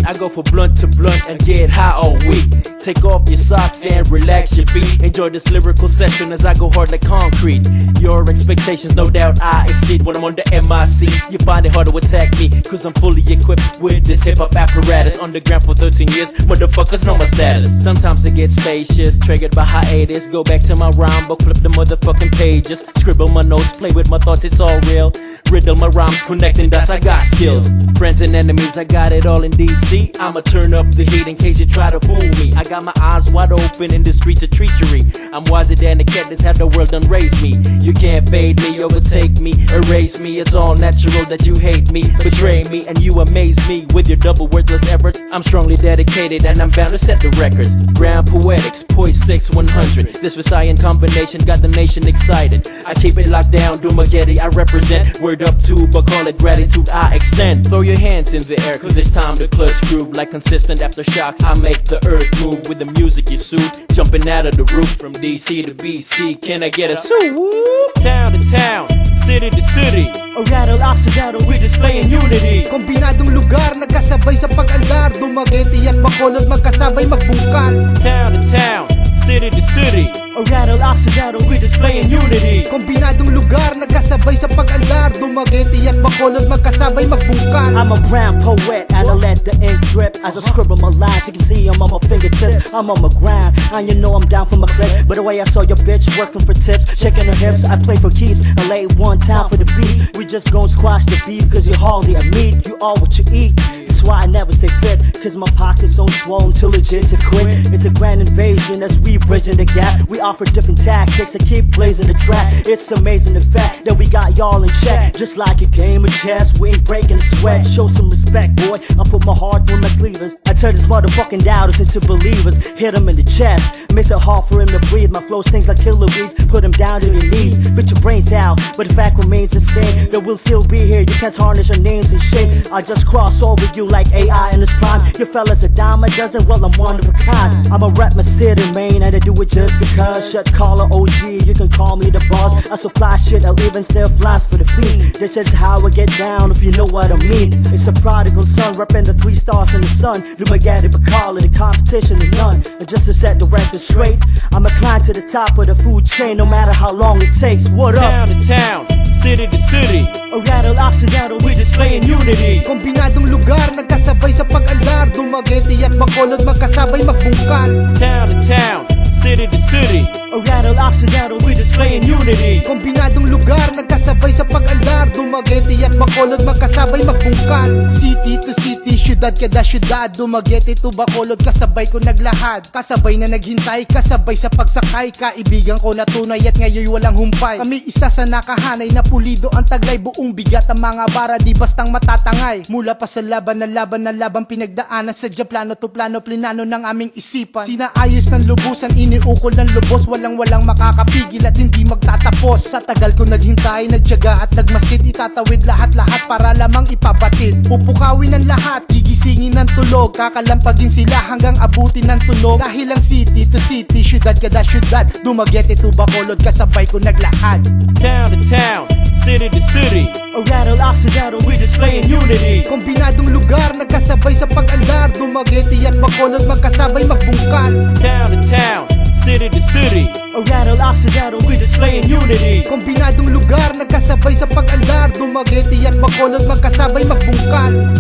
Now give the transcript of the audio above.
street. I go from blunt to blunt and get high all week. Take off your socks and relax your feet. Enjoy this lyrical session as I go hard like concrete. Your expectations, no doubt I exceed. When I'm on the MIC, you find it hard to attack me, cause I'm fully equipped with this hip-hop apparatus. Underground for 13 years, motherfuckers know my status. Sometimes it gets spacious, triggered by hiatus. Go back to my rhyme book, flip the motherfucking pages. Scribble my notes, play with my thoughts, it's all real. Riddle my rhymes, connecting dots, I got skills. Friends and enemies, I got it all in DC. I'ma turn up the heat in case you try to fool me. I got my eyes wide open in the streets of treachery. I'm wiser than the cat that's had the world done raised me. You can't fade me, overtake me, erase me. It's all natural that you hate me, betray me, and you amaze me with your double worthless efforts. I'm strongly dedicated and I'm bound to set the records. Ground Poetics, Poetics 100. This Versailles combination got the nation excited. I keep it locked down, Dumaguete I represent. Word up to Bacolod, gratitude I extend. Throw your hands in the air, cause it's time to clutch groove. Like consistent aftershocks, I make the earth move. With the music you soothe, jumping out of the roof. From DC to BC, can I get a swoop? Town to town, city to city. O rattle, oxydattle, we're displaying unity. Kombinadong lugar, nagkasabay sa pag-andar. Dumaguete at Bacolod, magkasabay magbungkal. Town to town, city to city. O rattle, oxydattle, we're displaying unity. Kombinadong lugar, nagkasabay sa pag-andar. Dumaguete at Bacolod, magkasabay magbungkal. I'm a brown poet and I let the ink drip as I scribble my lines. You can see I'm on my fingertips, I'm on my grind, and you know I'm down for my clip. But the way I saw your bitch working for tips, shaking her hips, I play for keeps. I lay one time for the beat. We just gon' squash the beef, cause you hardly a meat. You all what you eat. That's why I never stay fit, cause my pockets on swollen too legit to quit. It's a grand invasion as we bridging the gap. We offer different tactics and keep blazing the track. It's amazing the fact that we got y'all in check. Just like a game of chess, we ain't breaking the sweat. Show some respect, boy, I put my heart through my sleeves. I turn these motherfucking doubters into believers. Hit them in the chest, makes it hard for him to breathe. My flow stings like killer bees, put him down to your knees. Spit your brains out, but the fact remains the same, that we'll still be here. You can't tarnish our names and shit. I just cross over you like AI in this prime. Your fella's a dime a dozen, well I'm one of a kind. I'ma rap my city, man, and I do it just because. Shut caller OG, you can call me the boss. I supply shit, I'll even still flies for the feet. That's just how I get down, if you know what I mean. It's a prodigal son, repping the 3 stars in the sun. Dumaguete, Bacolod, the competition is none. And just to set the record straight, I'ma climb to the top of the food chain, no matter how long it takes. What up? Town to town, city to city. O rattle, oxydattle, we're displaying unity. Kombinadong lugar, nagkasabay sa pag-andar. Dumaguete at Bacolod, magkasabay magbungkal. Town to town, city to city. O rattle, oxydattle, we're displaying unity. Kombinadong lugar, nagkasabay sa pag-andar. Dumaguete at Bacolod, magkasabay magbungkal. City to city, syudad kada syudad. Dumaguete to Bacolod, kasabay ko naglahad. Kasabay na naghintay, kasabay sa pagsakay. Kaibigan ko na tunay at ngayon walang humpay. Kami isa sa nakahanay na pulido ang taglay. Buong bigat ang mga bara, di bastang matatangay. Mula pa sa laban na laban pinagdaanan. Sadya plano to plano, plinano ng aming isipan. Sinaayos ng lubusan, iniukol ng lubos. Walang makakapigil at hindi magtatapos. Sa tagal ko naghintay, nagtiyaga at nagmasid. Itatawid lahat-lahat para lamang ipabatid. Pupukawin ng lahat, gigisingin ng tulog. Kakalampagin sila hanggang abutin ng tunog. Dahil ang city to city, syudad kada syudad. Dumaguete to Bacolod, kasabay ko naglahad. Town to town, city to city. O rattle, oxydattle, we're displaying unity. Kombinadong lugar, nagkasabay sa pag-andar. Dumaguete at Bacolod, magkasabay magbungkal. Town to town, city to city. O rattle, oxydattle, we're displaying unity. Kombinadong lugar, nagkasabay sa pag-andar. Dumaguete at Bacolod, magkasabay magbungkal.